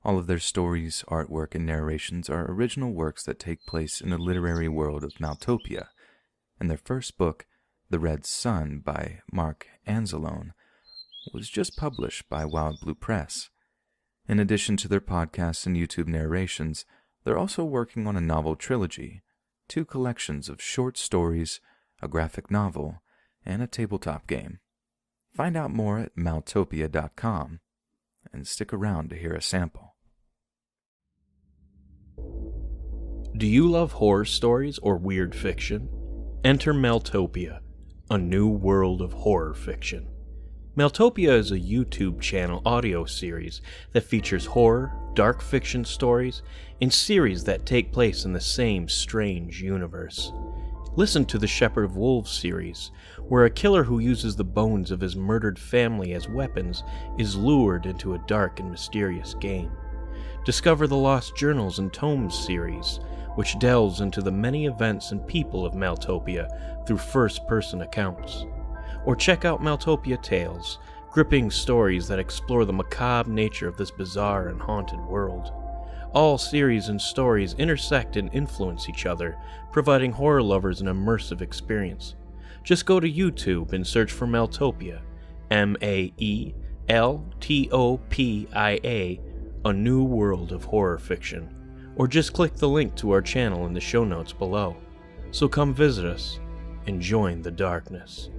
All of their stories, artwork, and narrations are original works that take place in the literary world of Maltopia, and their first book, The Red Sun by Mark Anzalone, was just published by Wild Blue Press. In addition to their podcasts and YouTube narrations, they're also working on a novel trilogy, 2 collections of short stories, a graphic novel, and a tabletop game. Find out more at maltopia.com, and stick around to hear a sample. Do you love horror stories or weird fiction? Enter Maltopia, a new world of horror fiction. Maltopia is a YouTube channel audio series that features horror, dark fiction stories, and series that take place in the same strange universe. Listen to the Shepherd of Wolves series, where a killer who uses the bones of his murdered family as weapons is lured into a dark and mysterious game. Discover the Lost Journals and Tomes series, which delves into the many events and people of Maltopia through first-person accounts. Or check out Maltopia Tales, gripping stories that explore the macabre nature of this bizarre and haunted world. All series and stories intersect and influence each other, providing horror lovers an immersive experience. Just go to YouTube and search for Maltopia, Maeltopia, a new world of horror fiction. or just click the link to our channel in the show notes below. So come visit us and join the darkness.